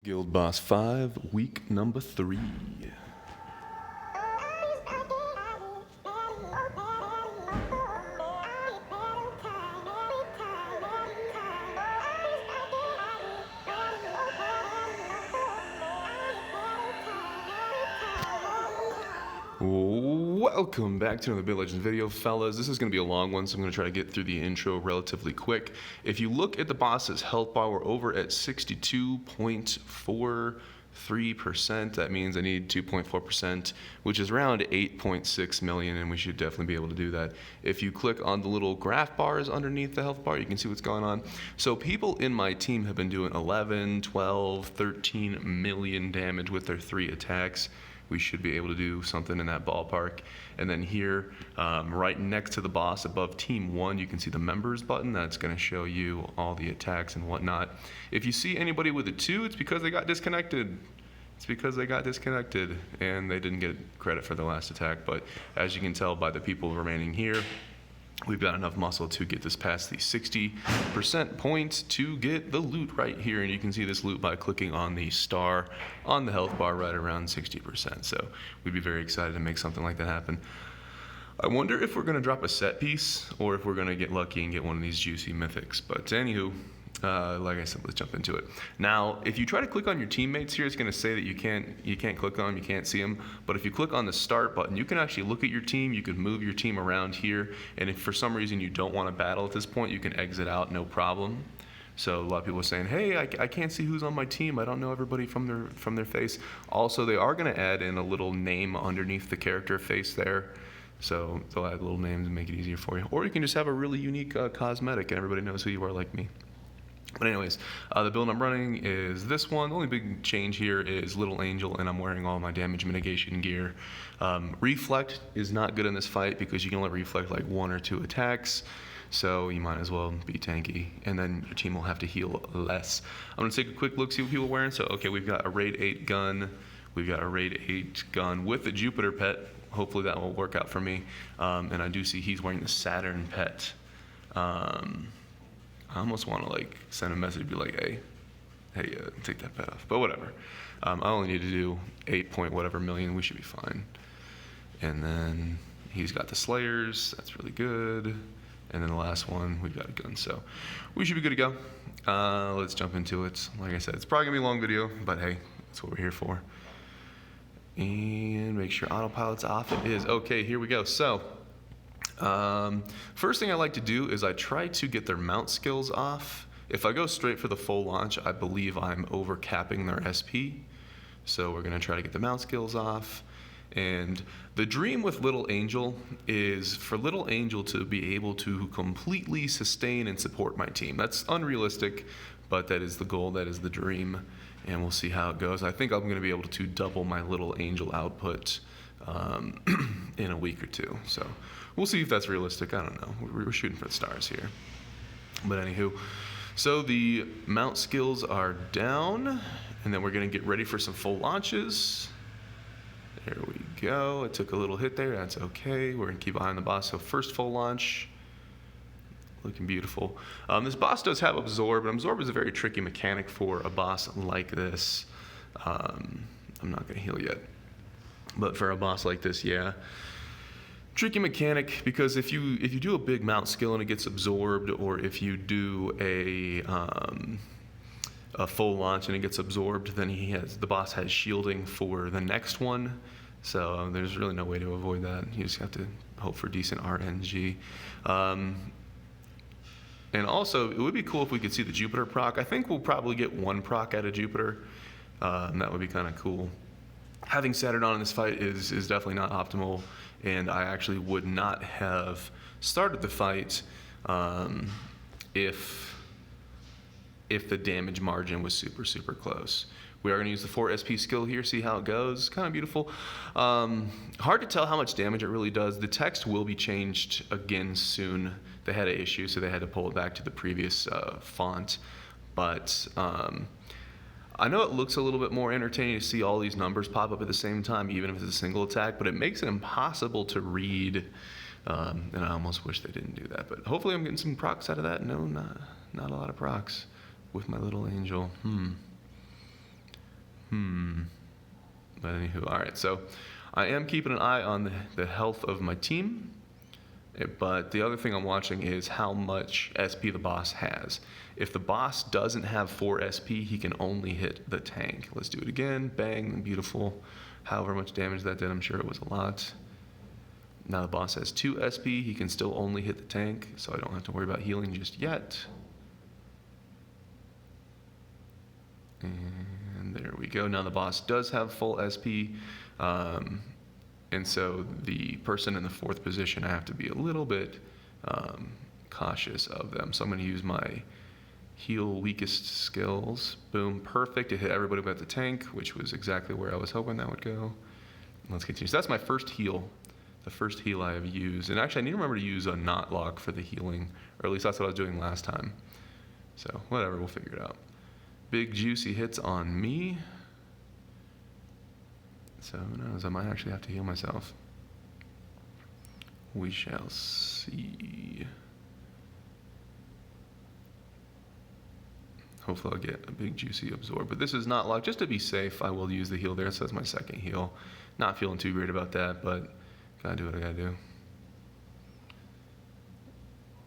Guild Boss 5, week number 3. Welcome back to another Build Legends video, fellas. This is going to be a long one, so I'm going to try to get through the intro relatively quick. If you look at the boss's health bar, we're over at 62.43%. That means I need 2.4%, which is around 8.6 million, and we should definitely be able to do that. If you click on the little graph bars underneath the health bar, you can see what's going on. So people in my team have been doing 11, 12, 13 million damage with their 3 attacks. We should be able to do something in that ballpark. And then here, right next to the boss above Team 1, you can see the members button. That's going to show you all the attacks and whatnot. If you see anybody with a 2, it's because they got disconnected. It's because they got disconnected and they didn't get credit for the last attack. But as you can tell by the people remaining here, we've got enough muscle to get this past the 60% point to get the loot right here. And you can see this loot by clicking on the star on the health bar right around 60%. So we'd be very excited to make something like that happen. I wonder if we're going to drop a set piece or if we're going to get lucky and get one of these juicy mythics. But anywho, like I said, let's jump into it. Now, if you try to click on your teammates here, it's going to say that you can't click on them, you can't see them. But if you click on the start button, you can actually look at your team, you can move your team around here. And if for some reason you don't want to battle at this point, you can exit out, no problem. So a lot of people are saying, hey, I can't see who's on my team. I don't know everybody from their face. Also, they are going to add in a little name underneath the character face there. So they'll add little names and make it easier for you. Or you can just have a really unique cosmetic and everybody knows who you are like me. But anyways, the build I'm running is this one. The only big change here is Little Angel, and I'm wearing all my damage mitigation gear. Reflect is not good in this fight because you can only reflect like 1 or 2 attacks. So you might as well be tanky, and then your team will have to heal less. I'm gonna take a quick look, see what people are wearing. So okay, we've got a Raid 8 gun. We've got a Raid 8 gun with the Jupiter pet. Hopefully that will work out for me. And I do see he's wearing the Saturn pet. I almost want to like send a message, be like, hey, take that pet off. But whatever. I only need to do 8 point whatever million. We should be fine. And then he's got the Slayers. That's really good. And then the last one, we've got a gun. So we should be good to go. Let's jump into it. Like I said, it's probably gonna be a long video, but hey, that's what we're here for. And make sure autopilot's off. It is. Okay, here we go. So first thing I like to do is I try to get their mount skills off. If I go straight for the full launch, I believe I'm over capping their SP. So we're gonna try to get the mount skills off. And the dream with Little Angel is for Little Angel to be able to completely sustain and support my team. That's unrealistic, but that is the goal, that is the dream, and we'll see how it goes. I think I'm going to be able to double my Little Angel output in a week or 2. So we'll see if that's realistic. I don't know. We're shooting for the stars here. But anywho, so the mount skills are down, and then we're going to get ready for some full launches. There we go. It took a little hit there. That's okay. We're going to keep behind the boss. So first full launch. Looking beautiful. This boss does have Absorb, and Absorb is a very tricky mechanic for a boss like this. I'm not going to heal yet. But for a boss like this, yeah. Tricky mechanic, because if you do a big mount skill and it gets absorbed, or if you do a full launch and it gets absorbed, then the boss has shielding for the next one. So there's really no way to avoid that. You just have to hope for decent RNG. And also, it would be cool if we could see the Jupiter proc. I think we'll probably get 1 proc out of Jupiter, and that would be kind of cool. Having Saturn on in this fight is definitely not optimal, and I actually would not have started the fight if the damage margin was super close. We are going to use the 4 SP skill here, see how it goes. Kind of beautiful. Hard to tell how much damage it really does. The text will be changed again soon. They had an issue, so they had to pull it back to the previous font. But I know it looks a little bit more entertaining to see all these numbers pop up at the same time, even if it's a single attack, but it makes it impossible to read. And I almost wish they didn't do that. But hopefully I'm getting some procs out of that. No, not a lot of procs with my Little Angel. But anywho, all right. So I am keeping an eye on the health of my team. But the other thing I'm watching is how much SP the boss has. If the boss doesn't have 4 SP, he can only hit the tank. Let's do it again. Bang, beautiful. However much damage that did, I'm sure it was a lot. Now the boss has 2 SP. He can still only hit the tank, so I don't have to worry about healing just yet. And there we go. Now the boss does have full SP. And so the person in the 4th position, I have to be a little bit cautious of them. So I'm going to use my heal weakest skills. Boom, perfect. It hit everybody but the tank, which was exactly where I was hoping that would go. Let's continue. So that's my first heal, the first heal I have used. And actually, I need to remember to use a not lock for the healing, or at least that's what I was doing last time. So whatever, we'll figure it out. Big juicy hits on me. So who knows, I might actually have to heal myself. We shall see. Hopefully I'll get a big juicy absorb. But this is not locked. Just to be safe, I will use the heal there. So that's my second heal. Not feeling too great about that, but gotta do what I gotta do.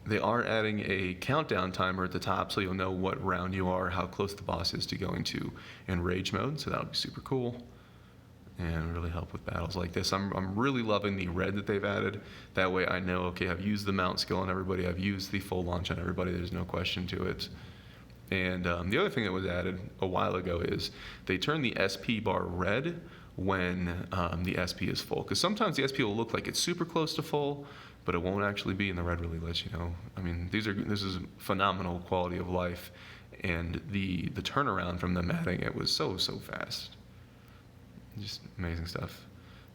They are adding a countdown timer at the top, so you'll know what round you are, how close the boss is to going to enrage mode. So that'll be super cool and really help with battles like this. I'm really loving the red that they've added. That way I know, okay, I've used the mount skill on everybody. I've used the full launch on everybody. There's no question to it. And the other thing that was added a while ago is they turn the SP bar red when the SP is full. Because sometimes the SP will look like it's super close to full, but it won't actually be, and the red really lets you know. I mean, this is phenomenal quality of life, and the turnaround from them adding it was so fast. Just amazing stuff.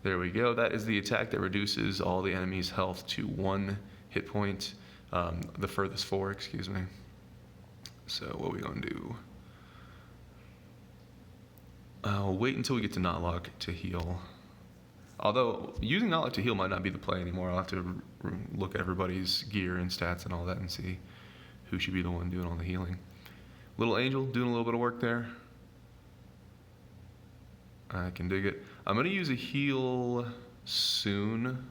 There we go. That is the attack that reduces all the enemy's health to 1 hit point. The furthest 4, excuse me. So what are we going to do? I'll wait until we get to not lock to heal. Although using not lock to heal might not be the play anymore. I'll have to look at everybody's gear and stats and all that and see who should be the one doing all the healing. Little Angel doing a little bit of work there. I can dig it. I'm going to use a heal soon,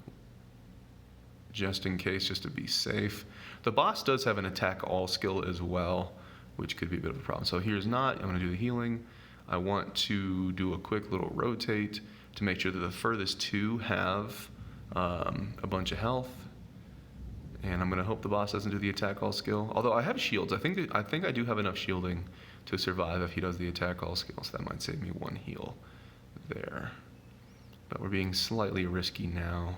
just in case, just to be safe. The boss does have an attack all skill as well, which could be a bit of a problem. So here's not. I'm going to do the healing. I want to do a quick little rotate to make sure that the furthest 2 have a bunch of health. And I'm going to hope the boss doesn't do the attack all skill. Although I have shields. I think I do have enough shielding to survive if he does the attack all skill. So that might save me 1 heal there. But we're being slightly risky now.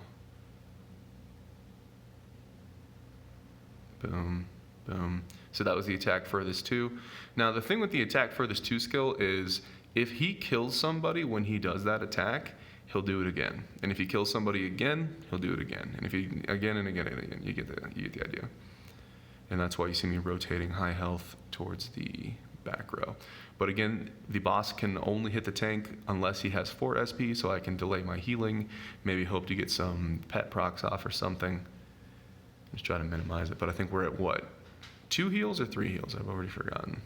Boom, boom. So that was the attack furthest 2. Now the thing with the attack furthest 2 skill is if he kills somebody when he does that attack, he'll do it again. And if he kills somebody again, he'll do it again. And if he again and again and again, you get the idea. And that's why you see me rotating high health towards the back row. But again, the boss can only hit the tank unless he has 4 SP, so I can delay my healing, maybe hope to get some pet procs off or something. Just try to minimize it. But I think we're at what? 2 heals or 3 heals? I've already forgotten.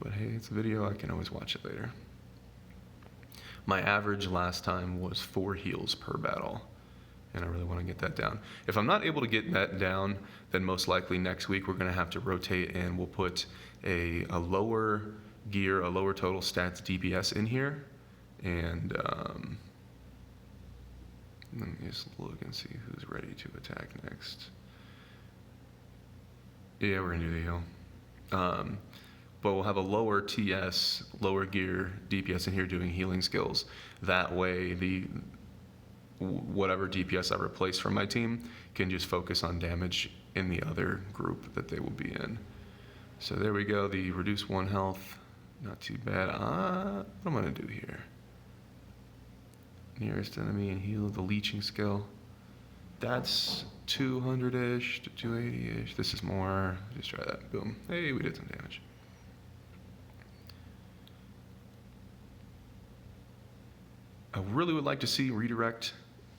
But hey, it's a video, I can always watch it later. My average last time was 4 heals per battle, and I really want to get that down. If I'm not able to get that down, then most likely next week we're going to have to rotate, and we'll put a lower gear, a lower total stats DPS in here, and let me just look and see who's ready to attack next. Yeah, we're going to do the heal. But we'll have a lower TS, lower gear DPS in here doing healing skills. That way, whatever DPS I replace from my team can just focus on damage in the other group that they will be in. So there we go, the reduce 1 health, not too bad. What am I going to do here? Nearest enemy and heal the leeching skill. That's 200-ish to 280-ish. This is more. Just try that. Boom. Hey, we did some damage. I really would like to see redirect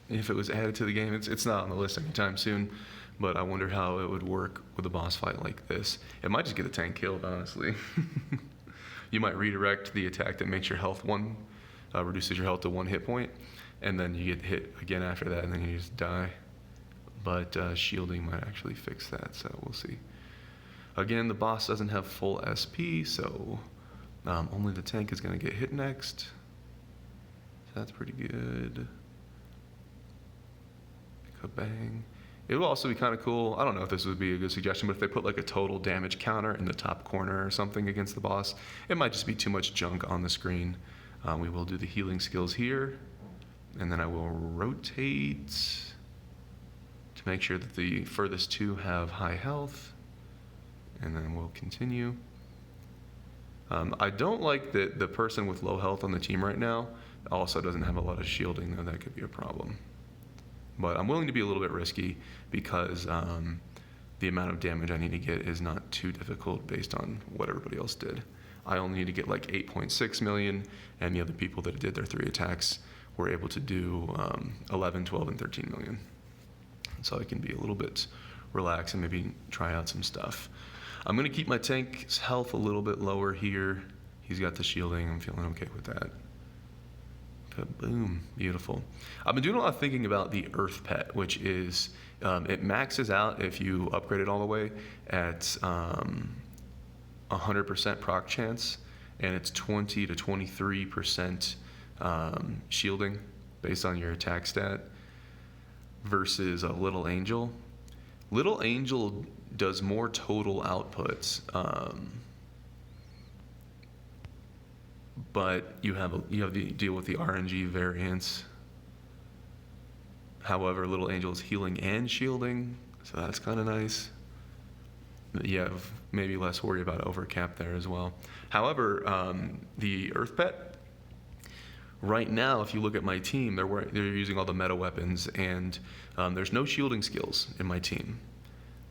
if it was added to the game. It's not on the list anytime soon, but I wonder how it would work with a boss fight like this. It might just get the tank killed, honestly. You might redirect the attack that makes your health reduces your health to 1 hit point, and then you get hit again after that, and then you just die. But shielding might actually fix that, so we'll see. Again, the boss doesn't have full SP, so only the tank is going to get hit next. So that's pretty good. Kabang. It would also be kind of cool, I don't know if this would be a good suggestion, but if they put like a total damage counter in the top corner or something against the boss, it might just be too much junk on the screen. We will do the healing skills here, and then I will rotate to make sure that the furthest 2 have high health, and then we'll continue. I don't like that the person with low health on the team right now also doesn't have a lot of shielding, though that could be a problem. But I'm willing to be a little bit risky because the amount of damage I need to get is not too difficult based on what everybody else did. I only need to get like 8.6 million, and the other people that did their 3 attacks were able to do 11, 12, and 13 million. So I can be a little bit relaxed and maybe try out some stuff. I'm going to keep my tank's health a little bit lower here. He's got the shielding. I'm feeling okay with that. Boom, beautiful. I've been doing a lot of thinking about the Earth Pet, which is, it maxes out if you upgrade it all the way at 100% proc chance, and it's 20 to 23% shielding based on your attack stat versus a Little Angel. Little Angel does more total outputs, but you have to deal with the RNG variance. However, Little Angel is healing and shielding, so that's kind of nice. You have maybe less worry about overcap there as well. However, the Earth Pet, right now, if you look at my team, they're using all the meta weapons, and there's no shielding skills in my team.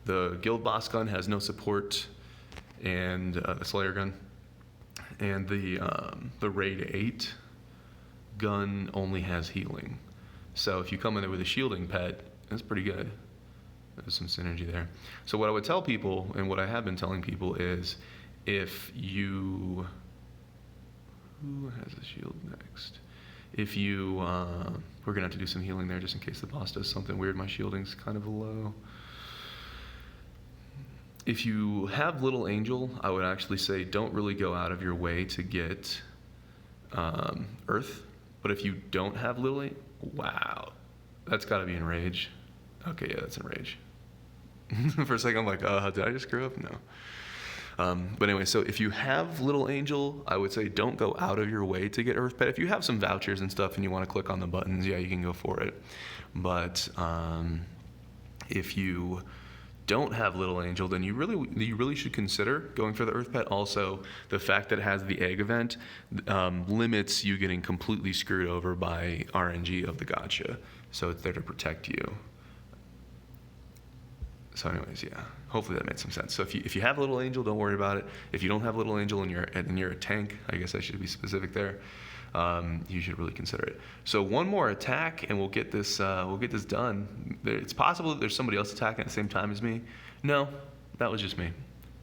The Guild Boss gun has no support, and the Slayer gun, and the Raid 8 gun only has healing. So if you come in there with a shielding pet, that's pretty good. There's some synergy there. So what I would tell people, and what I have been telling people, is if you... Who has a shield next? If you... we're going to have to do some healing there just in case the boss does something weird. My shielding's kind of low. If you have Little Angel, I would actually say don't really go out of your way to get Earth. But if you don't have Little Angel... Wow. That's got to be in Rage. Okay, yeah, that's in Rage. For a second, I'm like, did I just screw up? No. But anyway, so if you have Little Angel, I would say don't go out of your way to get Earth Pet. If you have some vouchers and stuff and you want to click on the buttons, yeah, you can go for it. But if you don't have Little Angel, then you really should consider going for the Earth Pet. Also, the fact that it has the egg event limits you getting completely screwed over by RNG of the gacha. So it's there to protect you. So anyways, yeah, hopefully that made some sense. So if you have Little Angel, don't worry about it. If you don't have Little Angel and you're a tank, I guess I should be specific there, you should really consider it. So one more attack and we'll get this done. It's possible that there's somebody else attacking at the same time as me. No, that was just me.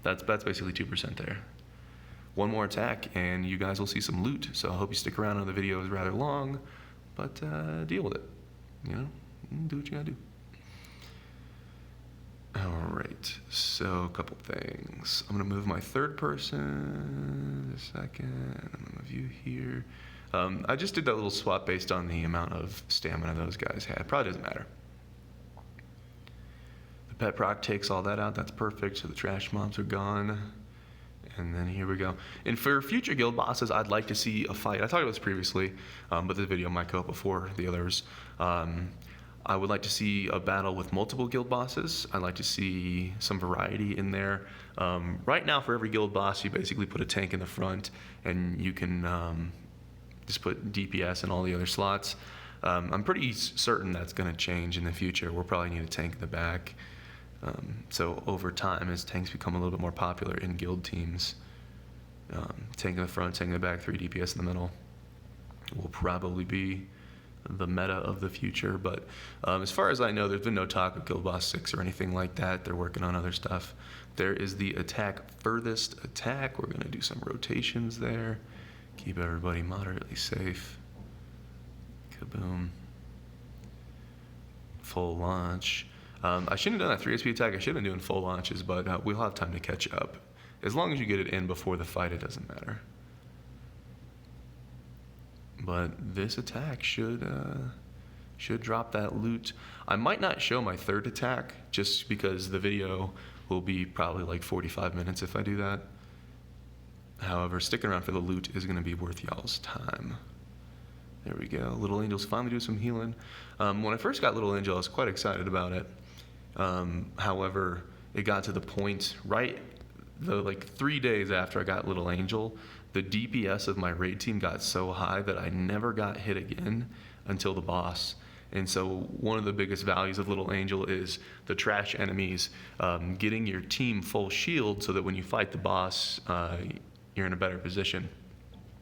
That's basically 2% there. One more attack and you guys will see some loot. So I hope you stick around. The video is rather long, but deal with it. You know, do what you gotta do. All right, so a couple things. I'm gonna move my third person a second. I'm gonna move you here. I just did that little swap based on the amount of stamina those guys had. Probably doesn't matter. The pet proc takes all that out. That's perfect. So the trash mobs are gone. And then here we go. And for future guild bosses, I'd like to see a fight. I talked about this previously, but this video might go up before the others. I would like to see a battle with multiple guild bosses. I'd like to see some variety in there. Right now, for every guild boss, you basically put a tank in the front, and you can just put DPS in all the other slots. I'm pretty certain that's going to change in the future. We'll probably need a tank in the back. So over time, as tanks become a little bit more popular in guild teams, tank in the front, tank in the back, 3 DPS in the middle will probably be the meta of the future. But as far as I know, there's been no talk of Guild Boss 6 or anything like that. They're working on other stuff. There is the attack furthest attack. We're going to do some rotations there. Keep everybody moderately safe. Kaboom. Full launch. I shouldn't have done that 3 SP attack. I should have been doing full launches, but we'll have time to catch up. As long as you get it in before the fight, it doesn't matter. But this attack should drop that loot. I might not show my third attack just because the video will be probably like 45 minutes if I do that. However, sticking around for the loot is going to be worth y'all's time. There we go. Little Angel's finally doing some healing. When I first got Little Angel, I was quite excited about it. However, it got to the point like 3 days after I got Little Angel, the DPS of my raid team got so high that I never got hit again until the boss. And so one of the biggest values of Little Angel is the trash enemies, getting your team full shield so that when you fight the boss, you're in a better position.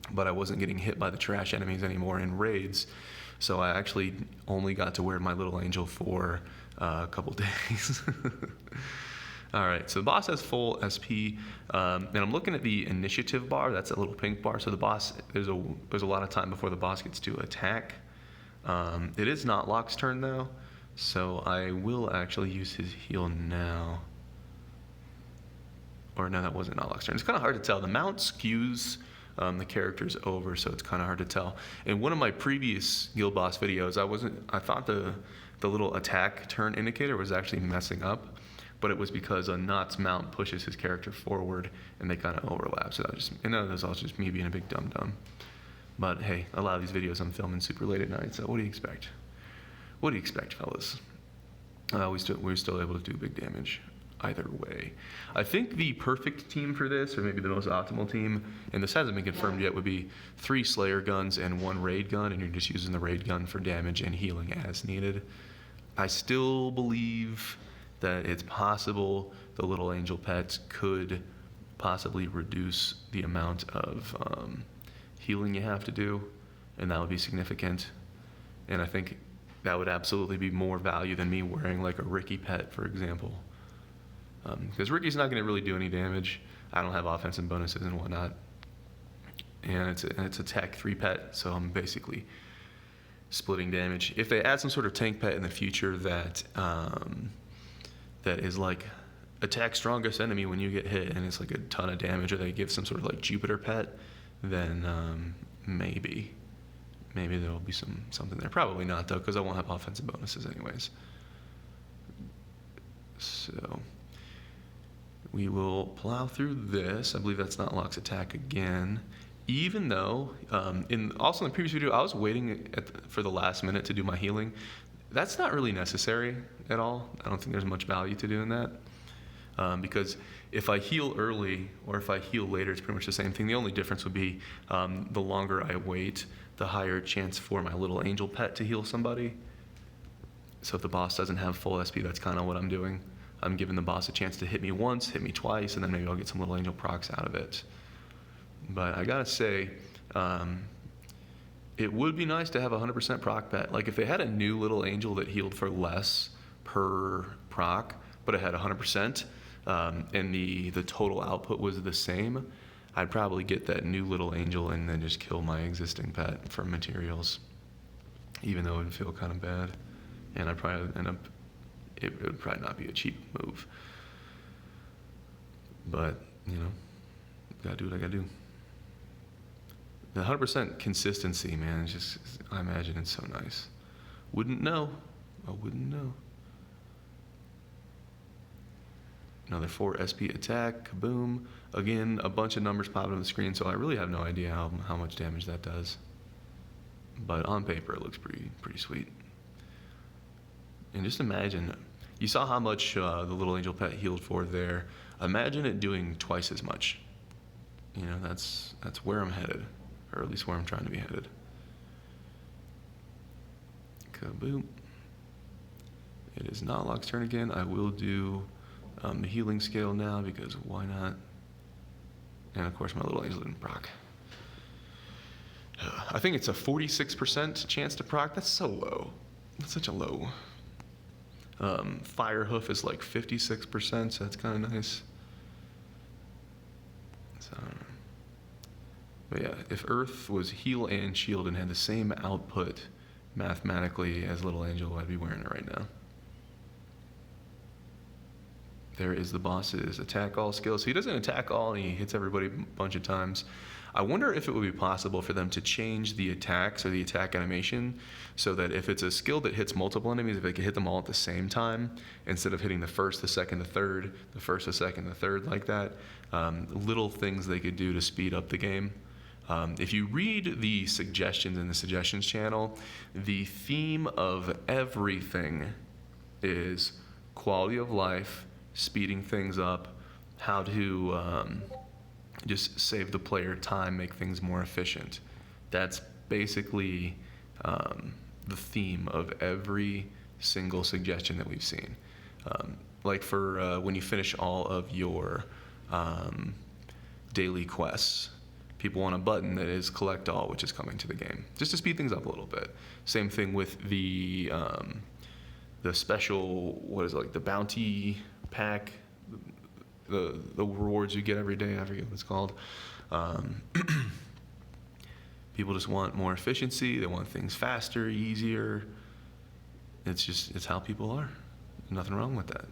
But I wasn't getting hit by the trash enemies anymore in raids, so I actually only got to wear my Little Angel for a couple days. All right, so the boss has full SP, and I'm looking at the initiative bar. That's a little pink bar. So the boss, there's a lot of time before the boss gets to attack. It is not Locke's turn though, so I will actually use his heal now. Or no, that wasn't not Locke's turn. It's kind of hard to tell. The mount skews the characters over, so it's kind of hard to tell. In one of my previous Guild Boss videos, I thought the little attack turn indicator was actually messing up, but it was because a Knott's mount pushes his character forward and they kind of overlap. So that was all just me being a big dum-dum. But hey, a lot of these videos I'm filming super late at night, so what do you expect? What do you expect, fellas? We're still able to do big damage either way. I think the perfect team for this, or maybe the most optimal team, and this hasn't been confirmed yet, would be 3 Slayer guns and 1 raid gun, and you're just using the raid gun for damage and healing as needed. I still believe that it's possible the Little Angel pets could possibly reduce the amount of healing you have to do, and that would be significant. And I think that would absolutely be more value than me wearing like a Ricky pet, for example. Because Ricky's not going to really do any damage. I don't have offensive bonuses and whatnot. And it's a tech 3 pet, so I'm basically splitting damage. If they add some sort of tank pet in the future that is like attack strongest enemy when you get hit and it's like a ton of damage, or they give some sort of like Jupiter pet, then maybe there'll be something there. Probably not though, because I won't have offensive bonuses anyways. So we will plow through this. I believe that's not Locke's attack again. Even though, also in the previous video, I was waiting for the last minute to do my healing. That's not really necessary at all. I don't think there's much value to doing that. Because if I heal early or if I heal later, it's pretty much the same thing. The only difference would be the longer I wait, the higher chance for my Little Angel pet to heal somebody. So if the boss doesn't have full SP, that's kind of what I'm doing. I'm giving the boss a chance to hit me once, hit me twice, and then maybe I'll get some Little Angel procs out of it. But I gotta say, it would be nice to have a 100% proc pet. Like if they had a new Little Angel that healed for less per proc, but it had 100%, and the total output was the same, I'd probably get that new Little Angel and then just kill my existing pet for materials, even though it would feel kind of bad. And I'd probably end up, it would probably not be a cheap move. But, you know, gotta do what I gotta do. The 100% consistency, man, it's just, I imagine it's so nice. Wouldn't know. I wouldn't know. Another 4 SP attack, kaboom. Again, a bunch of numbers popping on the screen, so I really have no idea how much damage that does. But on paper, it looks pretty sweet. And just imagine, you saw how much the Little Angel pet healed for there. Imagine it doing twice as much. You know, that's where I'm headed, or at least where I'm trying to be headed. Kaboom. It is not Locke's turn again. I will do the healing scale now, because why not? And of course my Little Angel didn't proc. I think it's a 46% chance to proc. That's so low. That's such a low. Fire hoof is like 56%, so that's kind of nice. So, but yeah, if Earth was heal and shield and had the same output mathematically as Little Angel, I'd be wearing it right now. There is the boss's attack all skill. So he doesn't attack all, and he hits everybody a bunch of times. I wonder if it would be possible for them to change the attacks or the attack animation so that if it's a skill that hits multiple enemies, if they could hit them all at the same time, instead of hitting the first, the second, the third, the first, the second, the third, like that. Little things they could do to speed up the game. If you read the suggestions in the suggestions channel, the theme of everything is quality of life, speeding things up, how to just save the player time, make things more efficient. That's basically the theme of every single suggestion that we've seen. Like for when you finish all of your daily quests, people want a button that is collect all, which is coming to the game, just to speed things up a little bit. Same thing with the special, what is it, like the bounty pack, the rewards you get every day. I forget what it's called. People just want more efficiency. They want things faster, easier. It's how people are. Nothing wrong with that.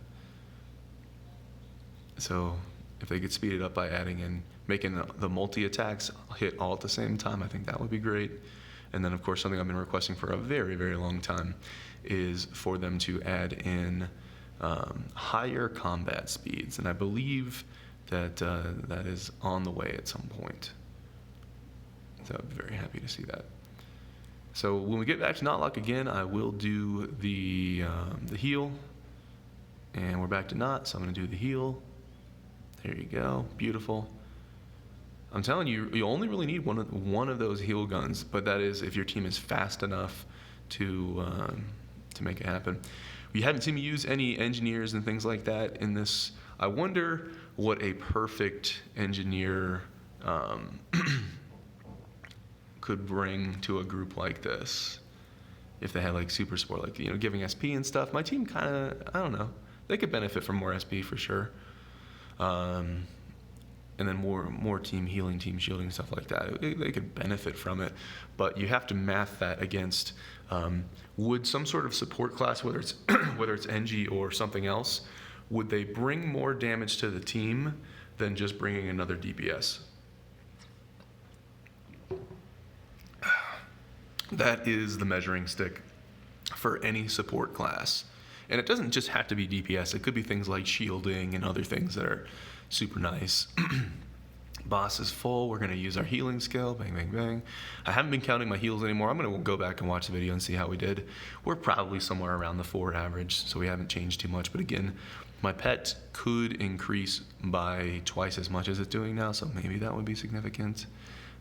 So if they could speed it up by adding in, making the multi-attacks hit all at the same time, I think that would be great. And then, of course, something I've been requesting for a very, very long time is for them to add in higher combat speeds. And I believe that that is on the way at some point. So I'd be very happy to see that. So when we get back to Knotlock again, I will do the heal. And we're back to Knot, so I'm going to do the heal. There you go. Beautiful. I'm telling you, you only really need one of those heal guns, but that is if your team is fast enough to make it happen. We haven't seen me use any engineers and things like that in this. I wonder what a perfect engineer could bring to a group like this. If they had like super support, like, you know, giving SP and stuff. My team kind of, I don't know, they could benefit from more SP for sure. And then more team healing, team shielding, stuff like that. They could benefit from it, but you have to math that against would some sort of support class, whether it's whether it's NG or something else, would they bring more damage to the team than just bringing another DPS? That is the measuring stick for any support class. And it doesn't just have to be DPS. It could be things like shielding and other things that are super nice. Boss is full. We're going to use our healing skill. Bang, bang, bang. I haven't been counting my heals anymore. I'm going to go back and watch the video and see how we did. We're probably somewhere around the 4 average, so we haven't changed too much. But again, my pet could increase by twice as much as it's doing now, so maybe that would be significant.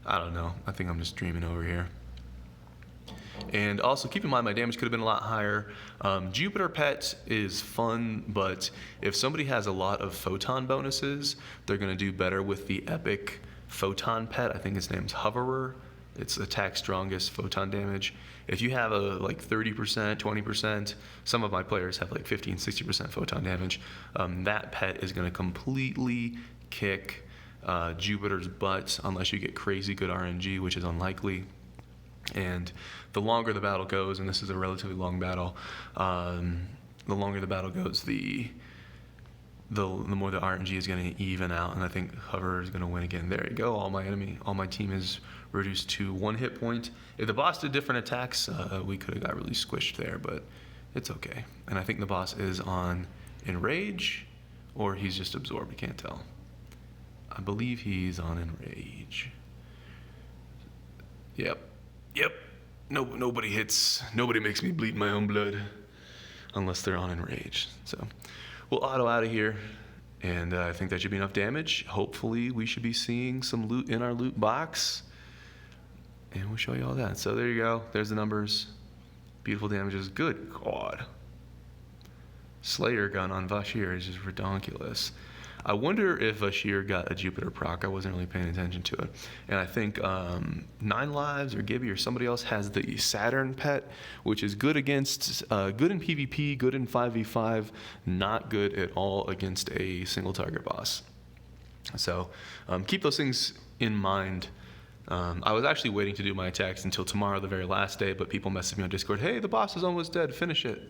I don't know. I think I'm just dreaming over here. And also keep in mind my damage could have been a lot higher. Jupiter Pet is fun, but if somebody has a lot of photon bonuses, they're going to do better with the epic photon pet. I think his name's Hoverer. It's attack strongest photon damage. If you have a like 30%, 20%, some of my players have like 15, 60% photon damage, that pet is going to completely kick Jupiter's butt unless you get crazy good RNG, which is unlikely. And the longer the battle goes, and this is a relatively long battle, the longer the battle goes, the more the RNG is going to even out, and I think Hover is going to win again. There you go. All my team is reduced to 1 hit point. If the boss did different attacks, we could have got really squished there, but it's okay. And I think the boss is on Enrage, or he's just absorbed. I can't tell. I believe he's on Enrage. Yep. Nobody makes me bleed my own blood unless they're on Enrage. So we'll auto out of here, and I think that should be enough damage. Hopefully we should be seeing some loot in our loot box, and we'll show you all that. So there you go. There's the numbers. Beautiful damages. Good God. Slayer gun on Vashir is just redonkulous. I wonder if Ashir got a Jupiter proc. I wasn't really paying attention to it. And I think 9 Lives or Gibby or somebody else has the Saturn pet, which is good against, good in PvP, good in 5v5, not good at all against a single target boss. So keep those things in mind. I was actually waiting to do my attacks until tomorrow, the very last day, but people messaged me on Discord, hey, the boss is almost dead, finish it.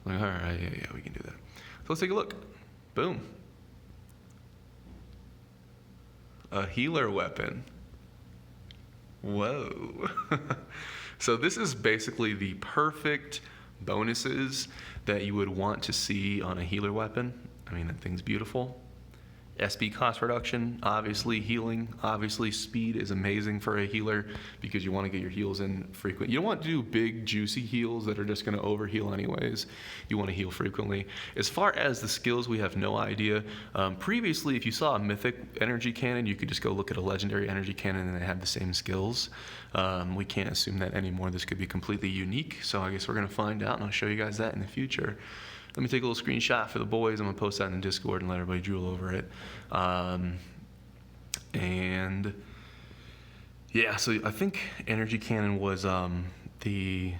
I'm like, all right, yeah, we can do that. So let's take a look. Boom. A healer weapon. Whoa. So this is basically the perfect bonuses that you would want to see on a healer weapon. I mean, that thing's beautiful. SP cost reduction, obviously healing, obviously speed is amazing for a healer because you want to get your heals in frequent. You don't want to do big juicy heals that are just going to overheal anyways. You want to heal frequently. As far as the skills, we have no idea. Previously, if you saw a mythic energy cannon, you could just go look at a legendary energy cannon and they have the same skills. We can't assume that anymore. This could be completely unique, so I guess we're going to find out and I'll show you guys that in the future. Let me take a little screenshot for the boys. I'm going to post that in Discord and let everybody drool over it. And yeah, so I think energy cannon was the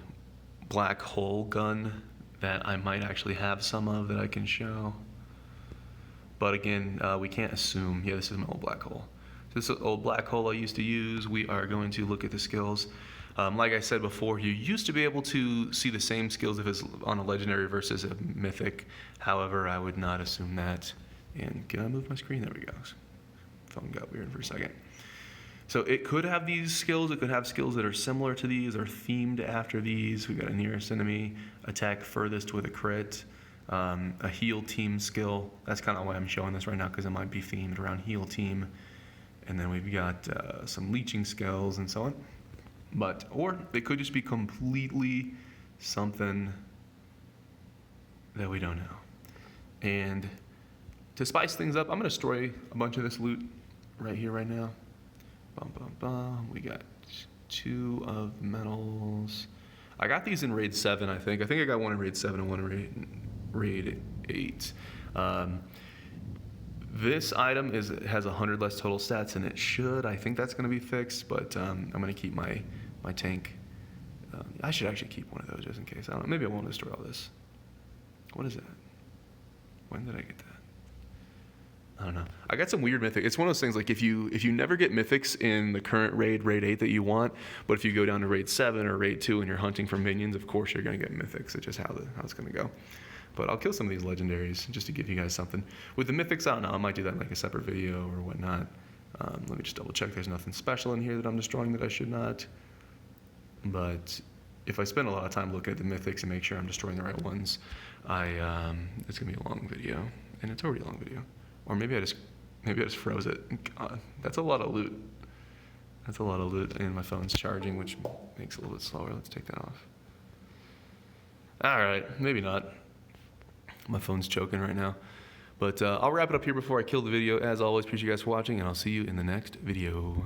black hole gun that I might actually have some of that I can show. But again, we can't assume. Yeah, this is my old black hole. This is the old black hole I used to use. We are going to look at the skills. Like I said before, you used to be able to see the same skills if it's on a legendary versus a mythic. However, I would not assume that. And can I move my screen? There we go. Phone got weird for a second. So it could have these skills. It could have skills that are similar to these or themed after these. We got a nearest enemy, attack furthest with a crit, a heal team skill. That's kind of why I'm showing this right now, because it might be themed around heal team. And then we've got some leeching skills and so on. Or they could just be completely something that we don't know. And to spice things up, I'm going to destroy a bunch of this loot right here, right now. Bum, bum, bum. We got 2 of metals. I got these in raid 7, I think. I think I got one in raid 7 and one in raid 8. This item has 100 less total stats, and it should. I think that's going to be fixed, but I'm going to keep my tank. I should actually keep one of those just in case. I don't know. Maybe I won't destroy all this. What is that? When did I get that? I don't know. I got some weird mythic. It's one of those things like if you never get mythics in the current raid 8 that you want, but if you go down to raid 7 or raid 2 and you're hunting for minions, of course you're going to get mythics. It's just how it's going to go. But I'll kill some of these legendaries just to give you guys something. With the mythics, I don't know. I might do that in like a separate video or whatnot. Let me just double check. There's nothing special in here that I'm destroying that I should not. But if I spend a lot of time looking at the mythics and make sure I'm destroying the right ones, it's gonna be a long video, and it's already a long video. Or maybe I just froze it. God, that's a lot of loot. That's a lot of loot, and my phone's charging, which makes it a little bit slower. Let's take that off. All right, maybe not. My phone's choking right now. But I'll wrap it up here before I kill the video. As always, appreciate you guys for watching, and I'll see you in the next video.